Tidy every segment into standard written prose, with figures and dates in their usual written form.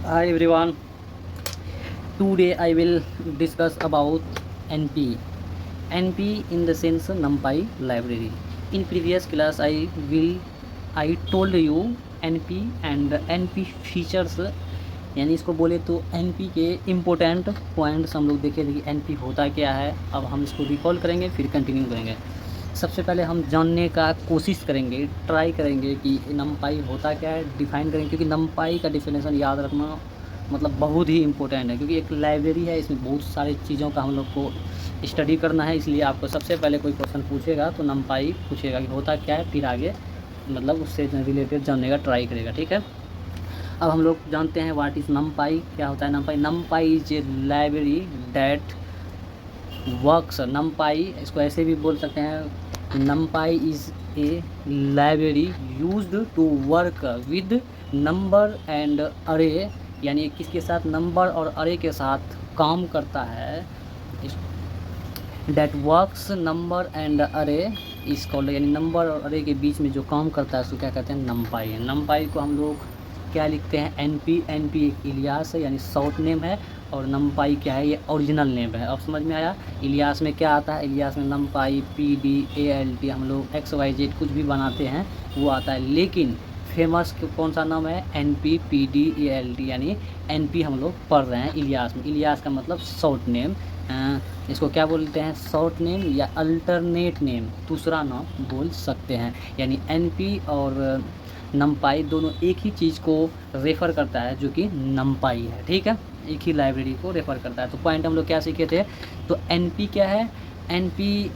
Hi everyone. Today I will discuss about NP. NP in the sense NumPy library. In previous class I told you NP and NP features, यानी इसको बोले तो NP के important points हम लोग देखे थे कि NP होता क्या है। अब हम इसको रिकॉल करेंगे फिर कंटिन्यू करेंगे। सबसे पहले हम जानने का कोशिश करेंगे, ट्राई करेंगे कि NumPy होता क्या है, डिफ़ाइन करेंगे, क्योंकि NumPy का डिफिनेशन याद रखना मतलब बहुत ही इम्पोर्टेंट है, क्योंकि एक लाइब्रेरी है, इसमें बहुत सारी चीज़ों का हम लोग को स्टडी करना है। इसलिए आपको सबसे पहले कोई क्वेश्चन पूछेगा तो NumPy पूछेगा कि होता क्या है, फिर आगे मतलब उससे रिलेटेड जानने का ट्राई करेगा। ठीक है, अब हम लोग जानते हैं व्हाट इज़ NumPy, क्या होता है NumPy। NumPy is a library that works. NumPy इसको ऐसे भी बोल सकते हैं, NumPy is a library used to work with number and array, यानी किसके साथ, नंबर और अरे के साथ काम करता है। डेट वर्क्स नंबर एंड अरे इस कॉल्ड, यानी नंबर और अरे के बीच में जो काम करता है उसको क्या कहते हैं, NumPy है। NumPy को हम लोग क्या लिखते हैं, NP। NP एक इलियास है, यानी शॉर्ट नेम है, और NumPy क्या है, ये ओरिजिनल नेम है। अब समझ में आया। इलियास में क्या आता है, इलियास में NumPy PD ALT हम लोग XYZ कुछ भी बनाते हैं वो आता है, लेकिन फेमस कौन सा नाम है, NP PD ALT, यानी NP हम लोग पढ़ रहे हैं इलियास में। इलियास का मतलब शॉर्ट नेम, इसको क्या बोलते हैं, शॉर्ट नेम या अल्टरनेट नेम, दूसरा नाम बोल सकते हैं। यानी NP और NumPy दोनों एक ही चीज़ को रेफ़र करता है, जो कि NumPy है। ठीक है, एक ही लाइब्रेरी को रेफ़र करता है। तो पॉइंट हम लोग क्या सीखे थे, तो NP क्या है, NP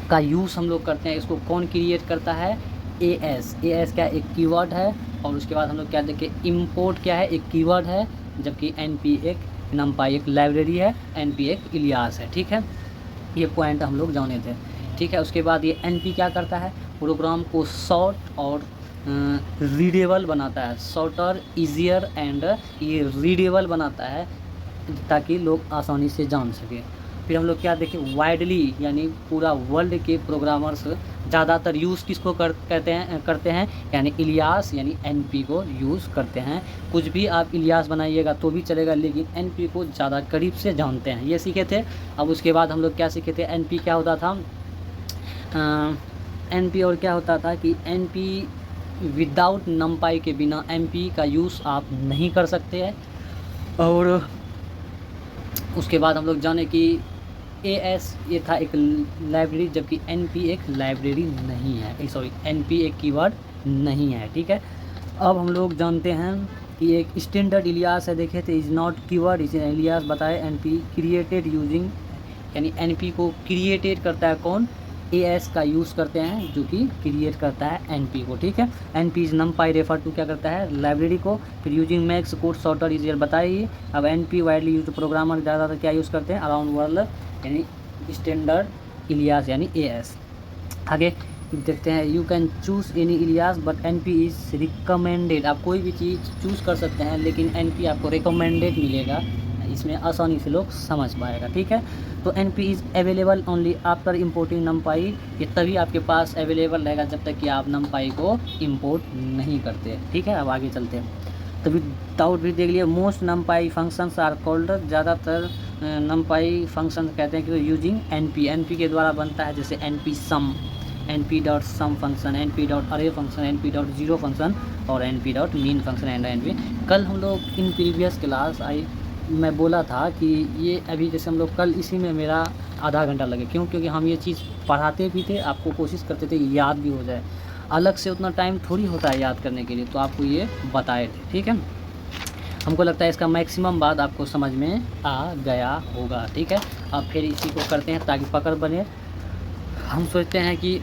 का यूज़ हम लोग करते हैं, इसको कौन क्रिएट करता है, AS क्या एक कीवर्ड है, और उसके बाद हम लोग क्या देखें, इम्पोर्ट क्या है, एक कीवर्ड है, जबकि NP एक, NumPy एक लाइब्रेरी है, NP एक इलियास है। ठीक है, ये पॉइंट हम लोग जाने थे। ठीक है, उसके बाद ये NP क्या करता है, प्रोग्राम को शॉर्ट और रीडेबल बनाता है, शॉर्टर ईजियर एंड ये रीडेबल बनाता है, ताकि लोग आसानी से जान सकें। फिर हम लोग क्या देखें, वाइडली यानी पूरा वर्ल्ड के प्रोग्रामर्स ज़्यादातर यूज़ किसको करते हैं, यानी इलियास यानी NP को यूज़ करते हैं। कुछ भी आप इलियास बनाइएगा तो भी चलेगा, लेकिन NP को ज़्यादा करीब से जानते हैं, ये सीखे थे। अब उसके बाद हम लोग क्या सीखे थे, NP क्या होता था, NP और क्या होता था कि NP विदाउट NumPy के बिना NP का यूज़ आप नहीं कर सकते हैं। और उसके बाद हम लोग जाने कि AS ये था एक लाइब्रेरी, जबकि NP एक लाइब्रेरी नहीं है, सॉरी NP एक कीवर्ड नहीं है। ठीक है, अब हम लोग जानते हैं कि एक स्टैंडर्ड इलियास है, देखे थे, is not keyword, is Ilyas बताए NP क्रिएटेड यूजिंग, यानी NP को क्रिएटेड करता है कौन, AS का यूज़ करते हैं, जो कि क्रिएट करता है NP को। ठीक है, NP is NumPy refer to क्या करता है, लाइब्रेरी को। फिर using makes code shorter easier बताइए। अब NP वाइडली यूज प्रोग्रामर ज़्यादातर क्या यूज़ करते हैं, अराउंड वर्ल्ड, यानी स्टैंडर्ड इलियास यानी AS। आगे देखते हैं, you can choose any Ilyas but NP is recommended. आप कोई भी चीज़ चूज़ कर सकते हैं, लेकिन NP आपको रिकमेंडेड मिलेगा, इसमें आसानी से लोग समझ पाएगा। ठीक है, तो NP is available only after importing NumPy, ये तभी आपके पास अवेलेबल रहेगा जब तक कि आप NumPy को इम्पोर्ट नहीं करते। ठीक है, अब आगे चलते हैं। तो विदाउट भी देख लिया, most NumPy functions are called, ज़्यादातर NumPy फंक्शन कहते हैं कि यूजिंग NP के द्वारा बनता है, जैसे NP सम, NP.sum function, NP.array function, NP.0 function और NP.mean फंक्शन एंड NP। कल हम लोग इन प्रीवियस क्लास मैं बोला था कि ये अभी जैसे हम लोग कल इसी में मेरा आधा घंटा लगे, क्योंकि हम ये चीज़ पढ़ाते भी थे, आपको कोशिश करते थे याद भी हो जाए, अलग से उतना टाइम थोड़ी होता है याद करने के लिए, तो आपको ये बताए थे। ठीक है, हमको लगता है इसका मैक्सिमम बात आपको समझ में आ गया होगा। ठीक है, अब फिर इसी को करते हैं ताकि पकड़ बने। हम सोचते हैं कि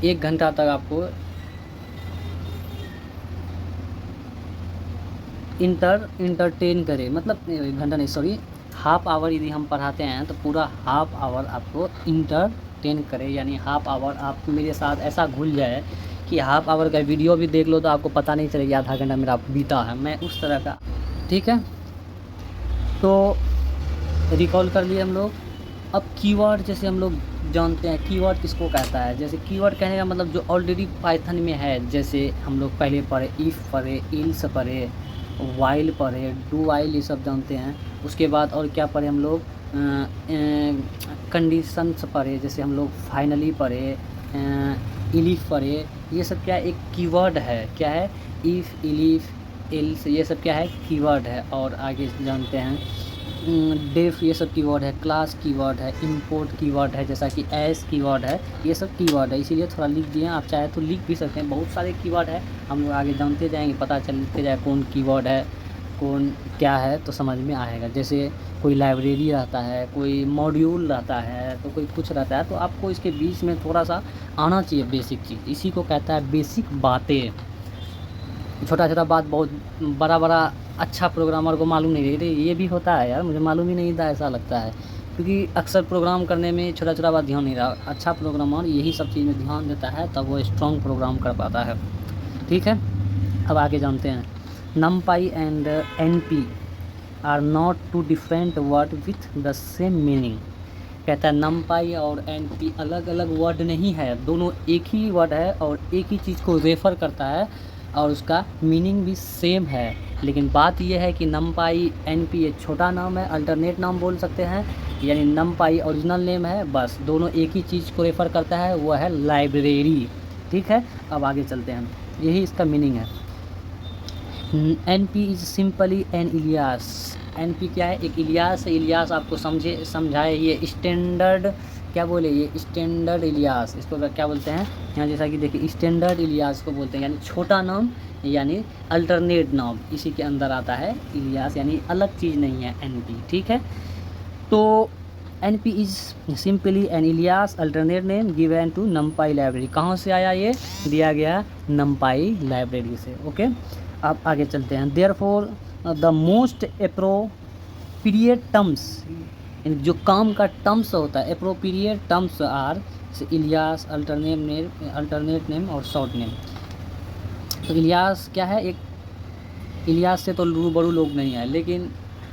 1 घंटा तक आपको इंटरटेन करे, मतलब 1 घंटा नहीं, सॉरी हाफ आवर यदि हम पढ़ाते हैं तो पूरा हाफ आवर आपको इंटरटेन करे, यानी हाफ आवर आप मेरे साथ ऐसा घुल जाए कि हाफ आवर का वीडियो भी देख लो तो आपको पता नहीं चलेगा आधा घंटा मेरा बीता है, मैं उस तरह का। ठीक है, तो रिकॉल कर लिए हम लोग अब कीवर्ड जैसे हम लोग जानते हैं, कीवर्ड किसको कहता है। जैसे कीवर्ड कहने का मतलब जो ऑलरेडी पाइथन में है, जैसे हम लोग पहले पढ़े इफ़ पढ़े, इल्स पढ़े, वाइल पढ़े, डू वाइल, ये सब जानते हैं। उसके बाद और क्या पढ़े हम लोग, कंडीशंस पढ़े, जैसे हम लोग फाइनली पढ़े, इलीफ पढ़े। ये सब क्या एक कीवर्ड है, क्या है, इफ़, इलीफ, इल्स, ये सब क्या है, कीवर्ड है। और आगे जानते हैं डेफ, ये सब कीवर्ड है। क्लास कीवर्ड है, इंपोर्ट कीवर्ड है, जैसा कि एस कीवर्ड है, ये सब कीवर्ड है। इसीलिए थोड़ा लिख दिए, आप चाहे तो लिख भी सकते हैं। बहुत सारे कीवर्ड है, हम लोग आगे जानते जाएंगे, पता चलते जाए कौन कीवर्ड है, कौन क्या है, तो समझ में आएगा। जैसे कोई लाइब्रेरी रहता है, कोई मॉड्यूल रहता है, तो कोई कुछ रहता है, तो आपको इसके बीच में थोड़ा सा आना चाहिए बेसिक चीज़। इसी को कहता है बेसिक बातें। छोटा छोटा बात बहुत बड़ा बड़ा अच्छा प्रोग्रामर को मालूम नहीं रहती, ये भी होता है यार, मुझे मालूम ही नहीं था, ऐसा लगता है। क्योंकि अक्सर प्रोग्राम करने में छोटा छोटा बात ध्यान नहीं रहा। अच्छा प्रोग्रामर यही सब चीज़ में ध्यान देता है, तब वो स्ट्रॉन्ग प्रोग्राम कर पाता है। ठीक है, अब आगे जानते हैं। numpy and np are not two different word with the same meaning. कहता है numpy और np अलग अलग वर्ड नहीं है, दोनों एक ही वर्ड है और एक ही चीज़ को रेफ़र करता है और उसका मीनिंग भी सेम है। लेकिन बात यह है कि numpy np एक छोटा नाम है, अल्टरनेट नाम बोल सकते हैं, यानी numpy ओरिजिनल नेम है, बस दोनों एक ही चीज़ को रेफ़र करता है, वो है लाइब्रेरी। ठीक है, अब आगे चलते हैं, यही इसका मीनिंग है। NP is simply an alias. NP क्या है, एक इलियास है। इलियास आपको समझाए, ये स्टैंडर्ड क्या बोले, ये स्टैंडर्ड इलियास, इसको क्या बोलते हैं यहाँ, जैसा कि देखिए स्टैंडर्ड इलियास को बोलते हैं, यानी छोटा नाम, यानी अल्टरनेट नाम, इसी के अंदर आता है इलियास, यानी अलग चीज़ नहीं है NP। ठीक है, तो NP is simply an alias alternate name given to numpy library. कहाँ से आया, ये दिया गया numpy लाइब्रेरी से। ओके, अब आगे चलते हैं। Therefore the most appropriate terms, जो काम का टर्म्स होता है, appropriate terms are alias, alternate name और शॉर्ट नेम। तो इलियास क्या है, एक इलियास से तो रूबरू लोग नहीं है, लेकिन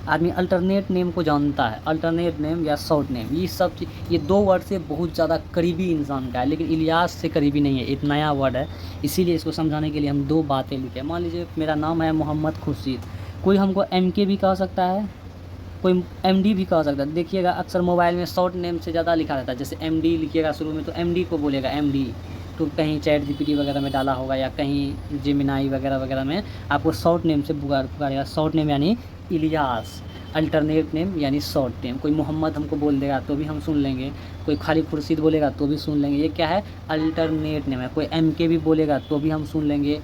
आदमी अल्टरनेट नेम को जानता है। अल्टरनेट नेम या शॉर्ट नेम, ये सब चीज़, ये दो वर्ड से बहुत ज़्यादा करीबी इंसान का है, लेकिन इलियास से करीबी नहीं है, एक नया वर्ड है। इसीलिए इसको समझाने के लिए हम दो बातें लिखे। मान लीजिए मेरा नाम है मोहम्मद खुर्शीद, कोई हमको MK भी कह सकता है, कोई MD भी कह सकता है। देखिएगा अक्सर मोबाइल में शॉर्ट नेम से ज़्यादा लिखा रहता है, जैसे MD लिखिएगा शुरू में तो MD को बोलेगा MD, तो कहीं चैट GPT वगैरह में डाला होगा या कहीं जेमिनाई वगैरह वगैरह में आपको शॉर्ट नेम से पुकारेगा। शॉर्ट नेम यानी इलियास, अल्टरनेट नेम यानी शॉर्ट नेम। कोई मोहम्मद हमको बोल देगा तो भी हम सुन लेंगे, कोई खाली खुर्शीद बोलेगा तो भी सुन लेंगे, ये क्या है, अल्टरनेट नेम है। कोई MK भी बोलेगा तो भी हम सुन लेंगे,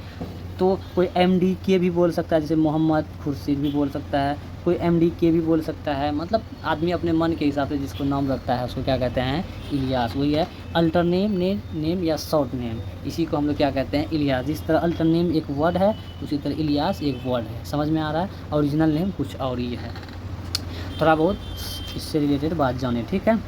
तो कोई MDK भी बोल सकता है, जैसे मोहम्मद खुर्शीद भी बोल सकता है, कोई MDK भी बोल सकता है। मतलब आदमी अपने मन के हिसाब से जिसको नाम रखता है उसको क्या कहते हैं, इलियास। वही है अल्टरनेट नेम या शॉर्ट नेम, इसी को हम लोग क्या कहते हैं, इलियास। जिस तरह अल्टरनेम एक वर्ड है, उसी तरह इलियास एक वर्ड है। समझ में आ रहा है, ओरिजिनल नेम कुछ और ही है। थोड़ा बहुत इससे रिलेटेड बात जाने। ठीक है,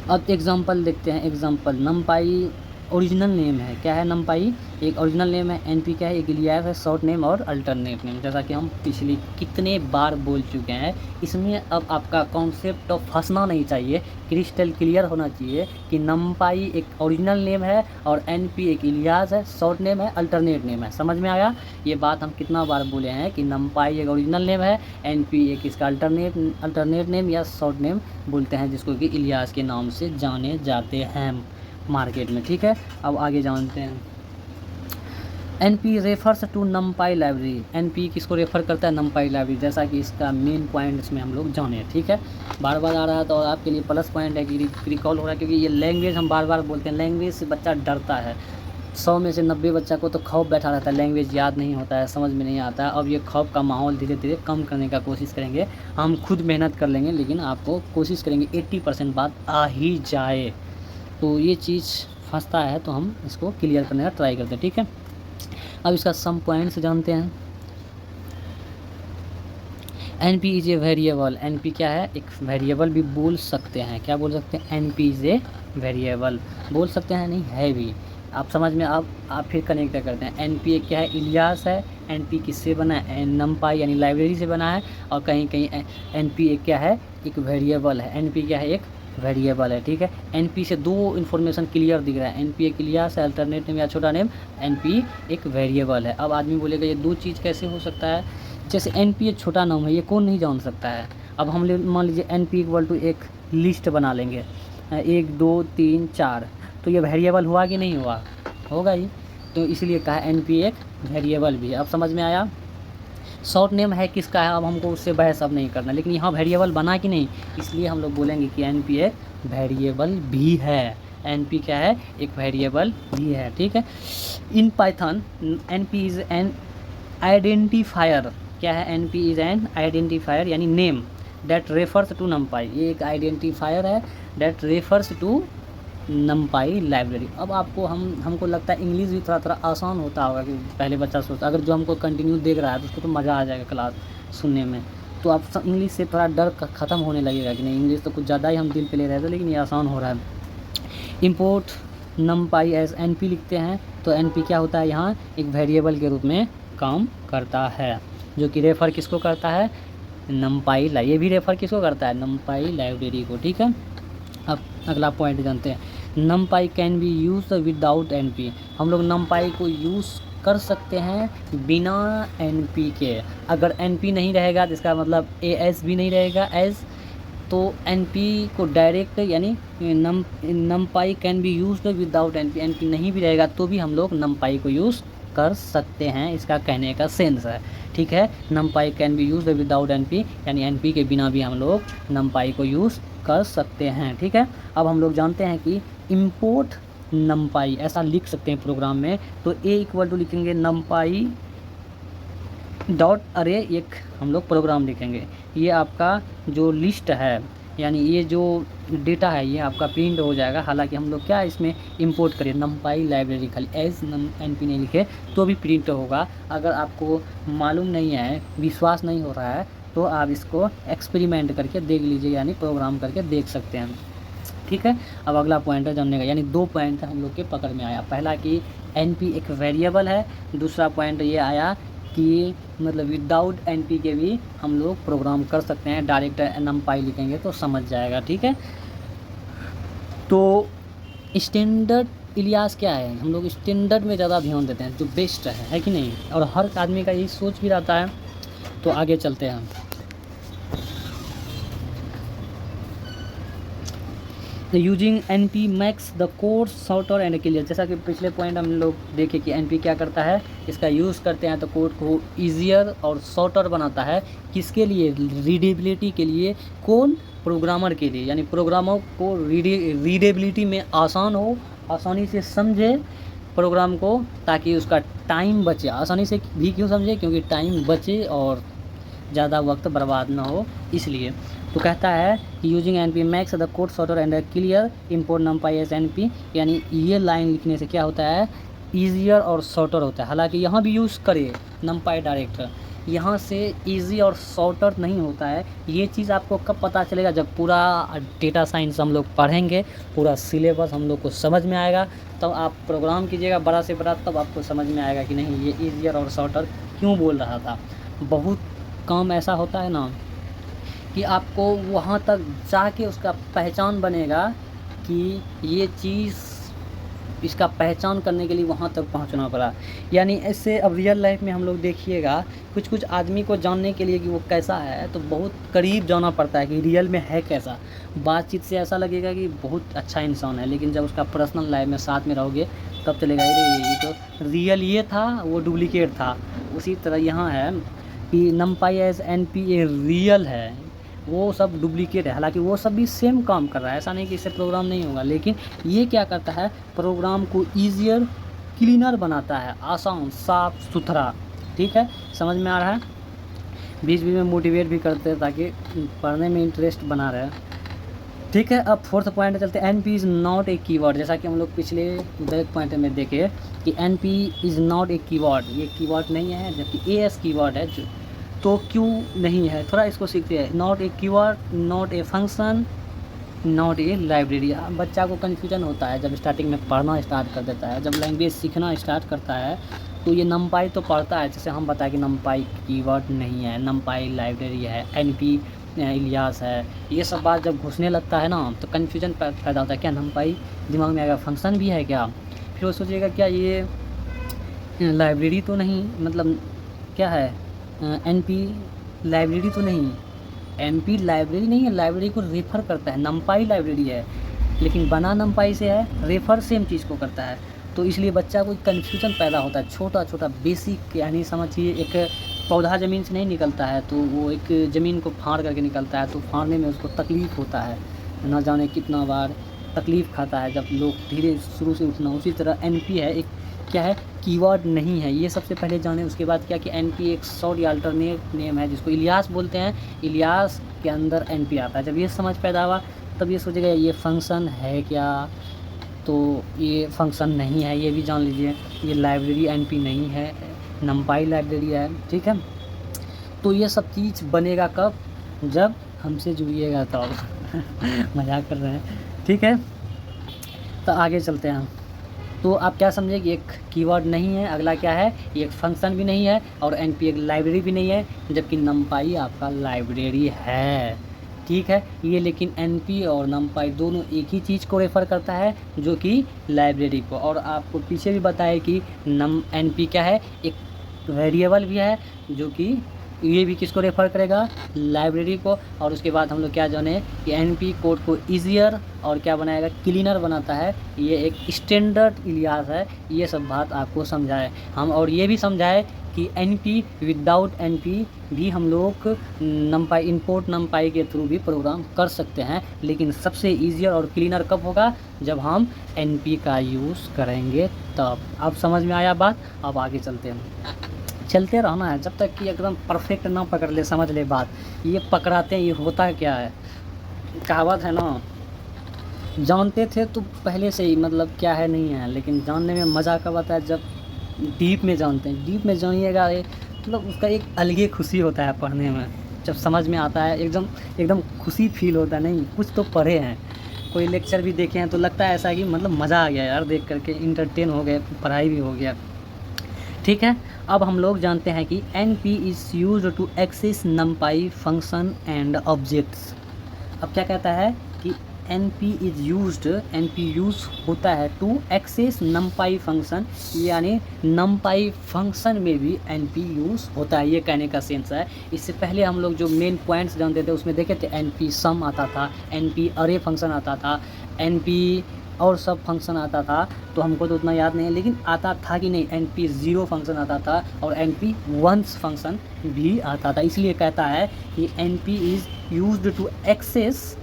अब एग्जांपल देखते हैं। एग्जांपल, numpy ओरिजिनल नेम है, क्या है, numpy एक ओरिजिनल नेम है, NP क्या है, एक इलियास है, शॉर्ट नेम और अल्टरनेट नेम, जैसा कि हम पिछली कितने बार बोल चुके हैं। इसमें अब आपका कॉन्सेप्ट तो फंसना नहीं चाहिए, क्रिस्टल क्लियर होना चाहिए कि numpy एक ओरिजिनल नेम है और NP एक इलियास है, शॉर्ट नेम है, अल्टरनेट नेम है। समझ में आया, ये बात हम कितना बार बोले हैं कि numpy एक ओरिजिनल नेम है, NP एक इसका अल्टरनेट नेम या शॉर्ट नेम बोलते हैं, जिसको कि इलियास के नाम से जाने जाते हैं मार्केट में। ठीक है, अब आगे जानते हैं। NP refers to numpy library. NP किसको रेफ़र करता है, numpy लाइब्रेरी, जैसा कि इसका मेन पॉइंट इसमें हम लोग जाने। ठीक है, बार बार आ रहा है तो आपके लिए प्लस पॉइंट है कि रिकॉल हो रहा है, क्योंकि ये लैंग्वेज हम बार बार बोलते हैं, लैंग्वेज से बच्चा डरता है। 100 में से 90 बच्चा को तो खौफ बैठा रहता है, लैंग्वेज याद नहीं होता है, समझ में नहीं आता है। अब ये खौफ का माहौल धीरे धीरे कम करने का कोशिश करेंगे, हम खुद मेहनत कर लेंगे, लेकिन आपको कोशिश करेंगे 80% बात आ ही जाए। तो ये चीज़ फंसता है तो हम इसको क्लियर करने का ट्राई करते हैं। ठीक है, अब इसका सम पॉइंट्स जानते हैं। NP is a variable. NP क्या है, एक वेरिएबल भी बोल सकते हैं। क्या बोल सकते हैं, NP इज ए वेरिएबल बोल सकते हैं, नहीं है भी। आप समझ में आप फिर कनेक्ट करते हैं। एन पी क्या है, इलियास है। एन पी किससे बना है, नमपाई यानी लाइब्रेरी से बना है। और कहीं कहीं एन पी क्या है, एक वेरिएबल है। एन पी क्या है, एक वेरिएबल है, ठीक है। एन पी से दो इन्फॉर्मेशन क्लियर दिख रहा है, एन पी एक इलियास है, अल्टरनेट नेम या छोटा नेम, एन पी एक वेरिएबल है। अब आदमी बोलेगा ये दो चीज़ कैसे हो सकता है, जैसे एन पी एक छोटा नाम है, ये कौन नहीं जान सकता है। अब हम मान लीजिए एन पी इक्वल टू एक लिस्ट बना लेंगे, 1 2 3 4, तो ये वेरिएबल हुआ कि नहीं हुआ, होगा ही। तो इसलिए कहा एन पी एक वेरिएबल भी है। अब समझ में आया। शॉर्ट नेम है किसका है, अब हमको उससे बहस अब नहीं करना, लेकिन यहाँ वेरिएबल बना कि नहीं, इसलिए हम लोग बोलेंगे कि एन पी एक वेरिएबल भी है। एन पी क्या है, एक वेरिएबल भी है, ठीक है। In Python N P is an identifier. क्या है, N P is an identifier यानी name that refers to NumPy. ये एक आइडेंटिफायर है that refers to NumPy library. अब आपको हमको लगता है इंग्लिश भी थोड़ा आसान होता होगा कि पहले बच्चा सोचता, अगर जो हमको कंटिन्यू देख रहा है तो उसको तो मज़ा आ जाएगा क्लास सुनने में, तो आप इंग्लिश से थोड़ा डर ख़त्म होने लगेगा कि नहीं इंग्लिश तो कुछ ज़्यादा ही हम दिल पे ले रहे थे, लेकिन ये आसान हो रहा है। Import NumPy as N P लिखते हैं तो एन पी क्या होता है, यहाँ एक वेरिएबल के रूप में काम करता है, जो कि रेफ़र किसको करता है, नमपाई। ये भी रेफ़र किसको करता है, नमपाई लाइब्रेरी को, ठीक है। अब अगला पॉइंट जानते हैं, नमपाई can be use without an P. हम लोग नमपाई को यूज़ कर सकते हैं बिना एन पी के। अगर एन पी नहीं रहेगा तो इसका मतलब ए एस भी नहीं रहेगा एज, तो एन पी को डायरेक्ट यानी नमपाई can be use without an P नहीं भी रहेगा तो भी हम लोग नमपाई को यूज़ कर सकते हैं, इसका कहने का सेंस है, ठीक है। नमपाई can be use without an P यानी एन पी के बिना भी हम लोग नमपाई को यूज़ कर सकते हैं, ठीक है। अब हम लोग जानते हैं कि इम्पोर्ट नमपाई ऐसा लिख सकते हैं प्रोग्राम में, तो ए इक्वल टू लिखेंगे नमपाई डॉट अरे, एक हम लोग प्रोग्राम लिखेंगे। ये आपका जो लिस्ट है यानी ये जो डेटा है ये आपका प्रिंट हो जाएगा। हालांकि हम लोग क्या इसमें इंपोर्ट करें, नमपाई लाइब्रेरी, खाली एज एन पी नहीं लिखे तो भी प्रिंट होगा। अगर आपको मालूम नहीं है, विश्वास नहीं हो रहा है, तो आप इसको एक्सपेरिमेंट करके देख लीजिए, यानी प्रोग्राम करके देख सकते हैं, ठीक है। अब अगला पॉइंट है जानने का, यानी 2 पॉइंट हम लोग के पकड़ में आया। पहला कि एन पी एक वेरिएबल है, दूसरा पॉइंट ये आया कि मतलब विदाउट एन पी के भी हम लोग प्रोग्राम कर सकते हैं, डायरेक्ट नमपाई लिखेंगे तो समझ जाएगा, ठीक है। तो स्टैंडर्ड इलियास क्या है, हम लोग स्टैंडर्ड में ज़्यादा ध्यान देते हैं, जो बेस्ट है कि नहीं, और हर आदमी का यही सोच भी रहता है। तो आगे चलते हैं। Using N P makes the code shorter and clear. जैसा कि पिछले पॉइंट हम लोग देखे कि एन पी क्या करता है, इसका यूज़ करते हैं तो कोड को ईजियर और शॉर्टर बनाता है। किसके लिए, रीडेबिलिटी के लिए, कौन, प्रोग्रामर के लिए, यानी प्रोग्रामर को रीडेबिलिटी में आसान हो, आसानी से समझे प्रोग्राम को, ताकि उसका टाइम बचे। आसानी से भी क्यों समझे, क्योंकि टाइम बचे और ज़्यादा वक्त बर्बाद ना हो, इसलिए। तो कहता है कि using N P makes the code shorter and clear import NumPy as N P, यानी ये लाइन लिखने से क्या होता है, ईजियर और शॉर्टर होता है। हालांकि यहाँ भी यूज़ करे नमपाई डायरेक्ट, यहाँ से इजी और शॉर्टर नहीं होता है। ये चीज़ आपको कब पता चलेगा, जब पूरा डेटा साइंस हम लोग पढ़ेंगे, पूरा सिलेबस हम लोग को समझ में आएगा, तब आप प्रोग्राम कीजिएगा बड़ा से बड़ा, तब आपको समझ में आएगा कि नहीं ये ईजियर और शॉर्टर क्यों बोल रहा था। बहुत काम ऐसा होता है ना कि आपको वहाँ तक जाके उसका पहचान बनेगा कि ये चीज़, इसका पहचान करने के लिए वहाँ तक पहुँचना पड़ा। यानी ऐसे अब रियल लाइफ में हम लोग देखिएगा, कुछ आदमी को जानने के लिए कि वो कैसा है तो बहुत करीब जाना पड़ता है कि रियल में है कैसा। बातचीत से ऐसा लगेगा कि बहुत अच्छा इंसान है, लेकिन जब उसका पर्सनल लाइफ में साथ में रहोगे तब चलेगा ये तो रियल ये था, वो डुप्लीकेट था। उसी तरह यहाँ है कि NumPy as N P alias है, वो सब डुप्लीकेट है। हालांकि वो सब भी सेम काम कर रहा है, ऐसा नहीं कि इससे प्रोग्राम नहीं होगा, लेकिन ये क्या करता है, प्रोग्राम को ईजियर, क्लीनर बनाता है, आसान, साफ सुथरा, ठीक है। समझ में आ रहा है। बीच बीच में मोटिवेट भी करते हैं ताकि पढ़ने में इंटरेस्ट बना रहे, ठीक है। अब 4th पॉइंट चलते हैं, N P is not a keyword. जैसा कि हम लोग पिछले बैक पॉइंट में देखे कि N P is not a keyword, ये कीवर्ड नहीं है, जबकि ए एस कीवर्ड है। तो क्यों नहीं है, थोड़ा इसको सीखते हैं। Not a keyword, not a function, not a library. बच्चा को कन्फ्यूजन होता है जब स्टार्टिंग में पढ़ना स्टार्ट कर देता है, जब लैंग्वेज सीखना स्टार्ट करता है तो ये नमपाई तो पढ़ता है, जैसे हम बताएं कि नमपाई कीवर्ड नहीं है, नमपाई लाइब्रेरी है, एनपी इलियास है, ये सब बात जब घुसने लगता है ना तो कन्फ्यूजन पैदा होता है। क्या नमपाई दिमाग में आएगा, फंक्शन भी है क्या, फिर वो सोचेगा क्या ये लाइब्रेरी तो नहीं, मतलब क्या है एनपी लाइब्रेरी तो नहीं, एनपी लाइब्रेरी नहीं है, लाइब्रेरी को रेफ़र करता है, नमपाई लाइब्रेरी है लेकिन बना नमपाई से है, रेफ़र सेम चीज़ को करता है। तो इसलिए बच्चा को कन्फ्यूजन पैदा होता है, छोटा छोटा बेसिक, यानी समझिए एक पौधा ज़मीन से नहीं निकलता है तो वो एक ज़मीन को फाड़ करके निकलता है, तो फाड़ने में उसको तकलीफ़ होता है, ना जाने कितना बार तकलीफ़ खाता है जब लोग धीरे शुरू से उठना। उसी तरह एनपी है एक क्या है, कीवर्ड नहीं है, ये सबसे पहले जाने। उसके बाद क्या कि एनपी एक सॉरी अल्टरनेट नेम है जिसको इलियास बोलते हैं, इलियास के अंदर एनपी आता है। जब ये समझ पैदा हुआ तब ये सोचेगा ये फंक्शन है क्या, तो ये फंक्शन नहीं है, ये भी जान लीजिए। ये लाइब्रेरी एनपी नहीं है, नमपाई लाइब्रेरी है, ठीक है। तो ये सब चीज़ बनेगा कब, जब हमसे जुड़िएगा तब मजाक कर रहे हैं, ठीक है। तो आगे चलते हैं। तो आप क्या समझे कि एक कीवर्ड नहीं है, अगला क्या है, ये एक फंक्शन भी नहीं है और एनपी एक लाइब्रेरी भी नहीं है, जबकि नमपाई आपका लाइब्रेरी है, ठीक है। ये लेकिन एनपी और नमपाई दोनों एक ही चीज़ को रेफ़र करता है जो कि लाइब्रेरी को। और आपको पीछे भी बताया कि एनपी क्या है, एक वेरिएबल भी है जो कि ये भी किसको रेफ़र करेगा, लाइब्रेरी को। और उसके बाद हम लोग क्या जाने कि एनपी कोड को ईजियर और क्या बनाएगा, क्लीनर बनाता है, ये एक स्टैंडर्ड इलियास है। ये सब बात आपको समझाए हम, और ये भी समझाए कि एनपी विदाउट एनपी भी हम लोग नमपाई इंपोर्ट नमपाई के थ्रू भी प्रोग्राम कर सकते हैं, लेकिन सबसे ईजियर और क्लीनर कब होगा, जब हम एनपी का यूज़ करेंगे तब। अब समझ में आया बात। अब आगे चलते हैं, चलते रहना है जब तक कि एकदम परफेक्ट ना पकड़ ले, समझ ले बात। ये पकड़ाते हैं, ये होता क्या है, कहावत है ना, जानते थे तो पहले से ही, मतलब क्या है नहीं है, लेकिन जानने में मज़ा कब आता है, जब डीप में जानते हैं। डीप में जानिएगा ये मतलब उसका एक अलग ही खुशी होता है पढ़ने में, जब समझ में आता है एकदम एकदम खुशी फील होता है। नहीं कुछ तो पढ़े हैं, कोई लेक्चर भी देखे हैं तो लगता है ऐसा कि मतलब मज़ा आ गया यार देख करके, इंटरटेन हो गए, पढ़ाई भी हो गया, ठीक है। अब हम लोग जानते हैं कि NP is used to access NumPy function and objects. अब क्या कहता है कि NP is used, NP use होता है टू एक्सेस नमपाई फंक्शन, यानी नमपाई फंक्शन में भी NP यूज़ होता है, ये कहने का सेंस है। इससे पहले हम लोग जो मेन पॉइंट्स जानते थे उसमें देखे थे NP सम आता था, NP अरे फंक्शन आता था, NP और सब फंक्शन आता था, तो हमको तो उतना याद नहीं है, लेकिन आता था कि नहीं, NP 0 फंक्शन आता था और NP 1 फंक्शन भी आता था। इसलिए कहता है कि NP is used to access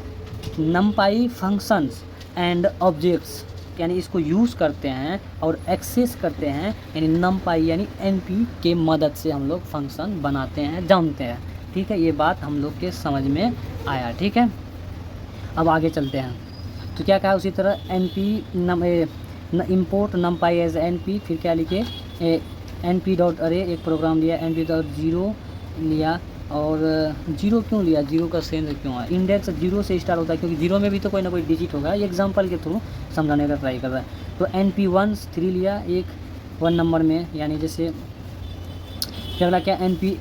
NumPy functions and objects, यानी इसको यूज़ करते हैं और एक्सेस करते हैं, यानी नमपाई यानी NP के मदद से हम लोग फंक्शन बनाते हैं, जानते हैं, ठीक है। ये बात हम लोग के समझ में आया, ठीक है। अब आगे चलते हैं, तो क्या कहा उसी तरह NP import NumPy as NP, फिर क्या लिखे NP डॉट अरे, एक प्रोग्राम लिया, NP डॉट 0 लिया, और 0 क्यों लिया, 0 का सेंस क्यों है, इंडेक्स 0 से स्टार्ट होता है क्योंकि 0 में भी तो कोई ना कोई डिजिट होगा, ये एग्जांपल के थ्रू समझाने का ट्राई कर रहा है। तो NP 1 3 लिया, एक 1 नंबर में, यानी जैसे अगला क्या NP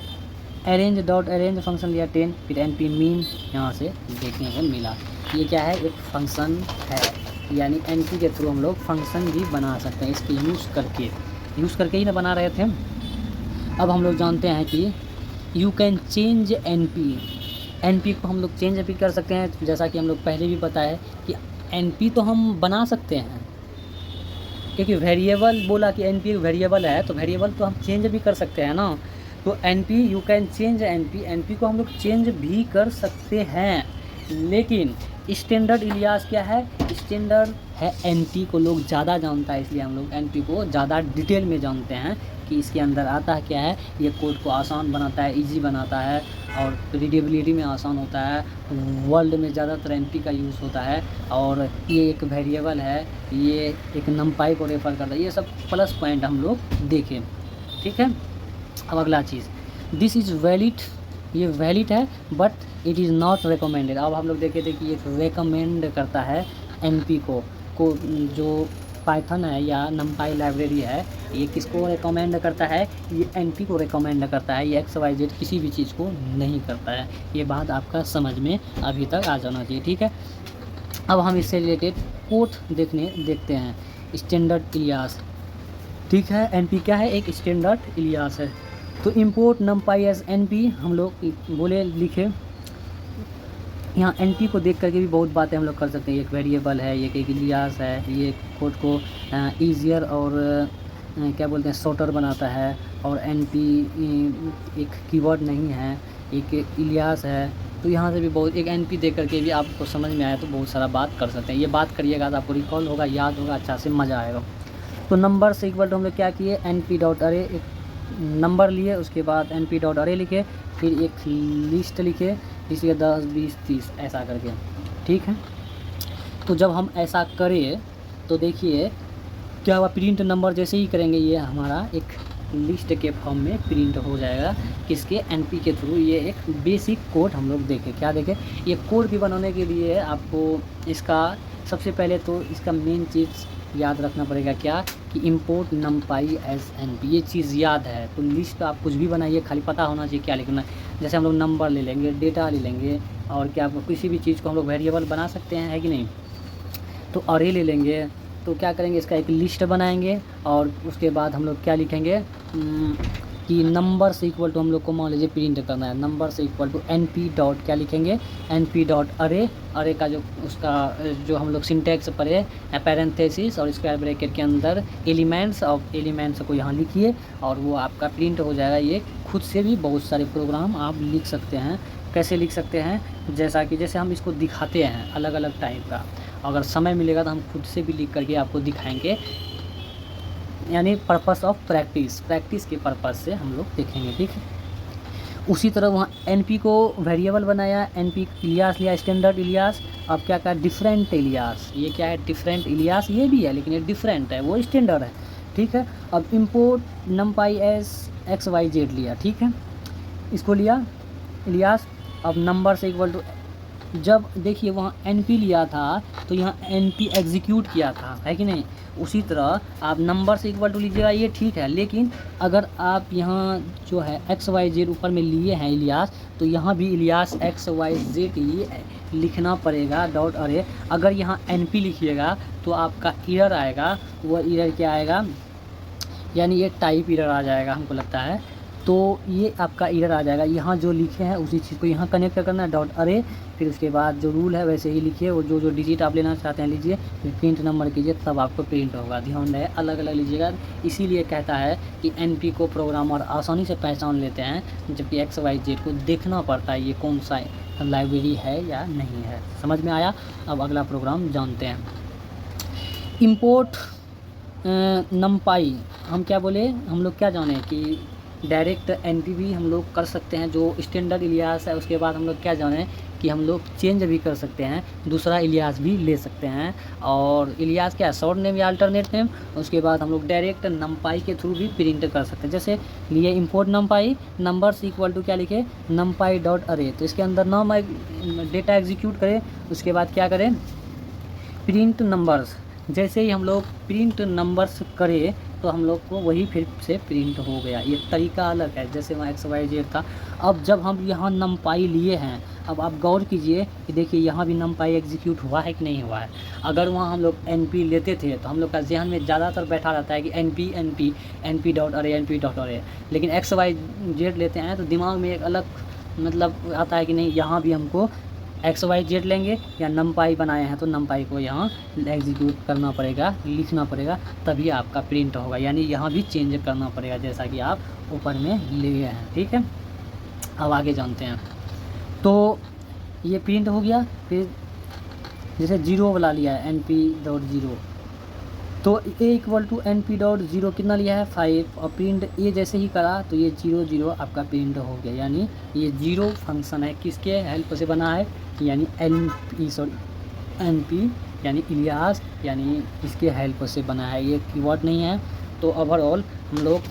arrange dot arrange function लिया 10, फिर NP मीन यहाँ से देखने को मिला। ये क्या है, एक फंक्शन है, यानी NP के थ्रू हम लोग फंक्शन भी बना सकते हैं, इसके यूज़ करके ही ना बना रहे थे। अब हम लोग जानते हैं कि यू कैन चेंज NP को हम लोग चेंज भी कर सकते हैं, जैसा कि हम लोग पहले भी बताया कि NP तो हम बना सकते हैं, क्योंकि वेरिएबल बोला कि NP वेरिएबल है, तो वेरिएबल तो हम चेंज भी कर सकते हैं ना। तो NP you can change NP को हम लोग चेंज भी कर सकते हैं, लेकिन स्टैंडर्ड इलियास क्या है, स्टैंडर्ड है NP को लोग ज़्यादा जानता है, इसलिए हम लोग NP को ज़्यादा डिटेल में जानते हैं कि इसके अंदर आता है क्या है। ये कोड को आसान बनाता है, इजी बनाता है, और रीडेबिलिटी में आसान होता है। वर्ल्ड में ज़्यादातर NP का यूज़ होता है, और ये एक वेरिएबल है, ये एक नमपाई को रेफ़र करता है। ये सब प्लस पॉइंट हम लोग देखें, ठीक है। अब अगला चीज़, दिस इज़ वैलिड ये वैलिड है but it is not recommended. अब हम लोग देखे थे कि ये रिकमेंड करता है एनपी को जो पाइथन है या नमपाई लाइब्रेरी है, ये किसको रिकमेंड करता है, ये एनपी को रिकमेंड करता है, ये XYZ किसी भी चीज़ को नहीं करता है। ये बात आपका समझ में अभी तक आ जाना चाहिए, ठीक है। अब हम इससे रिलेटेड कोड देखते हैं। स्टैंडर्ड इलियास, ठीक है। एनपी क्या है, एक स्टैंडर्ड इलियास है। तो इंपोर्ट नमपाई एज एनपी हम लोग बोले लिखे, यहाँ एनपी को देख करके भी बहुत बातें हम लोग कर सकते हैं। एक वेरिएबल है, ये एक इलियास है, ये कोड को ईजियर और क्या बोलते हैं शॉर्टर बनाता है। और एनपी एक कीवर्ड नहीं है, एक इलियास है। तो यहाँ से भी बहुत एक एनपी देख करके भी आपको समझ में आया तो बहुत सारा बात कर सकते हैं। ये बात करिएगा तो आपको रिकॉल होगा, याद होगा, अच्छा से मज़ा आएगा। तो नंबर से इक्वल टू हम लोग क्या किए, np.array एक नंबर लिए, उसके बाद np.array लिखे, फिर एक लिस्ट लिखे, इसलिए 10 20 30 ऐसा करके, ठीक है। तो जब हम ऐसा करें तो देखिए क्या हुआ, प्रिंट नंबर जैसे ही करेंगे ये हमारा एक लिस्ट के फॉर्म में प्रिंट हो जाएगा, किसके, एनपी के थ्रू। ये एक बेसिक कोड हम लोग देखें, क्या देखें, ये कोड भी बनाने के लिए आपको इसका सबसे पहले तो इसका मेन चीज़ याद रखना पड़ेगा, क्या कि इंपोर्ट नमपाई एज एनपी, ये चीज़ याद है। तो लिस्ट आप कुछ भी बनाइए, खाली पता होना चाहिए क्या लिखना है। जैसे हम लोग नंबर ले लेंगे, डेटा ले लेंगे, और क्या किसी भी चीज़ को हम लोग वेरिएबल बना सकते हैं, है कि नहीं। तो अरे ले लेंगे, तो क्या करेंगे, इसका एक लिस्ट बनाएंगे, और उसके बाद हम लोग क्या लिखेंगे कि नंबर से इक्वल टू हम लोग को मान लीजिए प्रिंट करना है, नंबर से इक्वल टू np डॉट क्या लिखेंगे, np डॉट अरे का जो उसका जो हम लोग सिंटैक्स पढ़े, पैरेंथेसिस और स्क्वायर ब्रैकेट के अंदर एलिमेंट्स को यहाँ लिखिए, और वो आपका प्रिंट हो जाएगा। ये खुद से भी बहुत सारे प्रोग्राम आप लिख सकते हैं। कैसे लिख सकते हैं, जैसे हम इसको दिखाते हैं अलग अलग टाइप का, अगर समय मिलेगा तो हम खुद से भी लिख करके आपको दिखाएंगे, यानी पर्पस ऑफ प्रैक्टिस के पर्पस से हम लोग देखेंगे, ठीक है। उसी तरह वहाँ एनपी को वेरिएबल बनाया, एनपी इलियास लिया, स्टैंडर्ड इलियास। अब क्या कहा, डिफरेंट इलियास, ये क्या है, डिफरेंट इलियास, ये भी है लेकिन ये डिफरेंट है, वो स्टैंडर्ड है, ठीक है। अब इंपोर्ट नमपाई एज XYZ लिया, ठीक है, इसको लिया इलियास। अब नंबर से इक्वल टू, जब देखिए वहाँ एनपी लिया था तो यहाँ एनपी एग्जीक्यूट किया था, है कि नहीं। उसी तरह आप नंबर से इक्वल टू लीजिएगा, ये ठीक है, लेकिन अगर आप यहाँ जो है XYZ ऊपर में लिए हैं इलियास, तो यहाँ भी इलियास XYZ ये लिखना पड़ेगा डॉट अरे। अगर यहाँ एनपी लिखिएगा तो आपका एरर आएगा, वो एरर क्या आएगा, यानी ये टाइप एरर आ जाएगा हमको लगता है। तो ये आपका एरर आ जाएगा, यहाँ जो लिखे हैं उसी चीज़ को यहाँ कनेक्ट करना है डॉट अरे, फिर उसके बाद जो रूल है वैसे ही लिखिए, वो जो डिजिट आप लेना चाहते हैं लीजिए, फिर प्रिंट नंबर कीजिए, तब आपको प्रिंट होगा। ध्यान रहे, अलग अलग लीजिएगा। इसीलिए कहता है कि एनपी को प्रोग्रामर आसानी से पहचान लेते हैं, जबकि XYZ को देखना पड़ता है ये कौन सा लाइब्रेरी है या नहीं है। समझ में आया। अब अगला प्रोग्राम जानते हैं, इम्पोर्ट नमपाई। हम क्या बोले, हम लोग क्या जाने कि डायरेक्ट एनपी भी हम लोग कर सकते हैं, जो स्टैंडर्ड इलियास है। उसके बाद हम लोग क्या जाने कि हम लोग चेंज भी कर सकते हैं, दूसरा इलियास भी ले सकते हैं। और इलियास क्या है, शॉर्ट नेम या अल्टरनेट नेम। उसके बाद हम लोग डायरेक्ट नमपाई के थ्रू भी प्रिंट कर सकते हैं। जैसे लिए इंपोर्ट नमपाई, नंबर से इक्वल टू क्या लिखे, नमपाई डॉट अरे, तो इसके अंदर नाम डेटा एग्जीक्यूट करें। उसके बाद क्या करें, प्रिंट नंबर्स। जैसे ही हम लोग प्रिंट नंबर्स करें तो हम लोग को वही फिर से प्रिंट हो गया। ये तरीका अलग है, जैसे वहाँ XYZ था। अब जब हम यहाँ नमपाई लिए हैं, अब आप गौर कीजिए कि देखिए यहाँ भी नमपाई एग्जीक्यूट हुआ है कि नहीं हुआ है। अगर वहाँ हम लोग NP लेते थे तो हम लोग का जहन में ज़्यादातर बैठा रहता है कि NP डॉट अरे, लेकिन XYZ लेते हैं तो दिमाग में एक अलग मतलब आता है कि नहीं, यहाँ भी हमको XYZ लेंगे या नमपाई बनाए हैं तो नमपाई को यहाँ एग्जीक्यूट करना पड़ेगा, लिखना पड़ेगा, तभी आपका प्रिंट होगा। यानी यहाँ भी चेंज करना पड़ेगा, जैसा कि आप ऊपर में लिए हैं, ठीक है। अब आगे जानते हैं। तो ये प्रिंट हो गया। फिर जैसे जीरो वाला लिया है, np.0, तो a इक्वल टू np.0 कितना लिया है, 5, और प्रिंट ए जैसे ही करा तो ये 0 0 आपका प्रिंट हो गया। यानी ये जीरो फंक्शन है, किसके हेल्प से बना है, यानी np यानी इलियास, यानी इसके हेल्प से बना है, ये कीवर्ड नहीं है। तो ओवरऑल हम लोग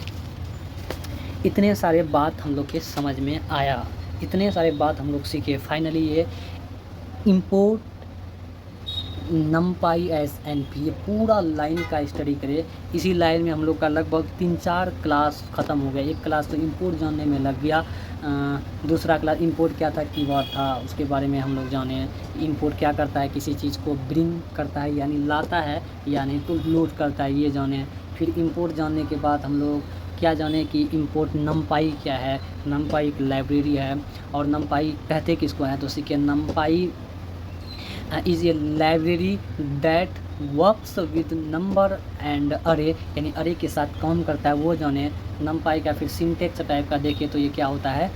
इतने सारे बात हम लोग के समझ में आया। इतने सारे बात हम लोग सीखे। फाइनली ये इंपोर्ट numpy एस np, ये पूरा लाइन का स्टडी करें। इसी लाइन में हम लोग का लगभग 3-4 क्लास ख़त्म हो गया। एक क्लास तो इंपोर्ट जानने में लग गया, दूसरा क्लास इंपोर्ट क्या था, कीवर्ड था, उसके बारे में हम लोग जाने। इंपोर्ट क्या करता है, किसी चीज़ को ब्रिंग करता है यानी लाता है, यानी तो लोड करता है, ये जाने। फिर इंपोर्ट जानने के बाद हम लोग क्या जाने कि इंपोर्ट numpy क्या है। numpy एक लाइब्रेरी है, और numpy कहते किसको है तो सीखे। numpy is a library that works with number and array, यानी अरे के साथ काम करता है, वो जाने। numpy का फिर सिंटेक्स टाइप का देखिए तो ये क्या होता है,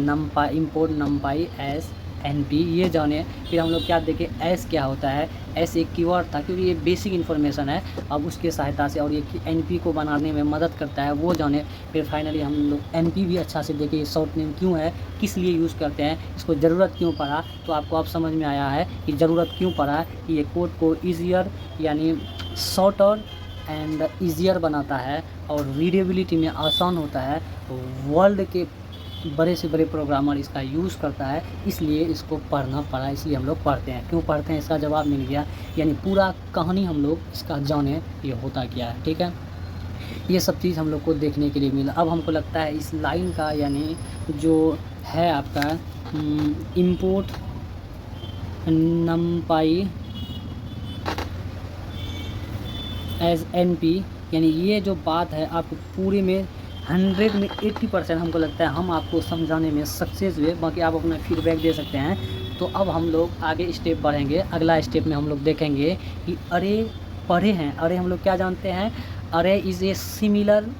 numpy import numpy S np, ये जाने। फिर हम लोग क्या देखें, एस क्या होता है। एस एक कीवर्ड था क्योंकि ये बेसिक इन्फॉर्मेशन है, अब उसके सहायता से और ये एनपी को बनाने में मदद करता है, वो जाने। फिर फाइनली हम लोग एनपी भी अच्छा से देखें, ये शॉर्ट नेम क्यों है, किस लिए यूज़ करते हैं, इसको ज़रूरत क्यों पड़ा। तो आपको अब समझ में आया है कि ज़रूरत क्यों पड़ा कि ये कोड को ईजियर यानी शॉर्टर एंड ईजियर बनाता है, और रीडेबिलिटी में आसान होता है। वर्ल्ड के बड़े से बड़े प्रोग्रामर इसका यूज़ करता है, इसलिए इसको पढ़ना पड़ा, इसलिए हम लोग पढ़ते हैं। क्यों पढ़ते हैं इसका जवाब मिल गया, यानी पूरा कहानी हम लोग इसका जाने ये होता क्या है। ठीक है, ये सब चीज़ हम लोग को देखने के लिए मिला। अब हमको लगता है इस लाइन का यानी जो है आपका इंपोर्ट numpy एज np, यानी ये जो बात है आपको पूरे में 100 में 80% हमको लगता है हम आपको समझाने में सक्सेस हुए। बाकी आप अपना फीडबैक दे सकते हैं। तो अब हम लोग आगे स्टेप बढ़ेंगे। अगला स्टेप में हम लोग देखेंगे कि अरे पढ़े हैं, अरे हम लोग क्या जानते हैं, अरे is a similar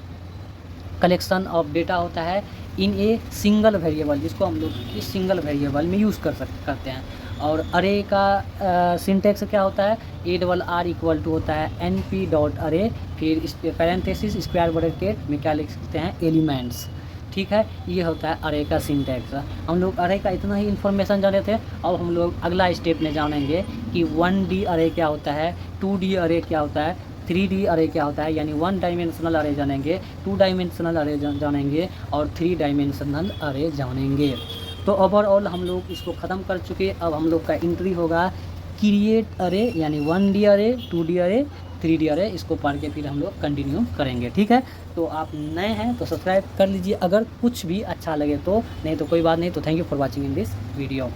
collection of data होता है इन ए सिंगल वेरिएबल, जिसको हम लोग इस सिंगल वेरिएबल में यूज़ करते हैं। और अरे का सिंटेक्स क्या होता है, ARR इक्वल टू होता है np.array, फिर पैरेंथेसिस स्क्वायर ब्रैकेट में क्या लिख सकते हैं, एलिमेंट्स। ठीक है, ये होता है अरे का सिंटेक्स। हम लोग अरे का इतना ही इन्फॉर्मेशन जाने थे। अब हम लोग अगला स्टेप में जानेंगे कि 1D अरे क्या होता है, 2D अरे क्या होता है, 3D अरे क्या होता है, यानी 1 डायमेंशनल अरे जानेंगे, 2 डायमेंशनल अरे जानेंगे, और 3 डायमेंशनल अरे जानेंगे। तो ओवरऑल हम लोग इसको ख़त्म कर चुके। अब हम लोग का एंट्री होगा क्रिएट अरे, यानी 1D अरे, 2D अरे, 3D अरे, इसको पढ़ के फिर हम लोग कंटिन्यू करेंगे। ठीक है, तो आप नए हैं तो सब्सक्राइब कर लीजिए अगर कुछ भी अच्छा लगे तो, नहीं तो कोई बात नहीं। तो thank you for watching in this video.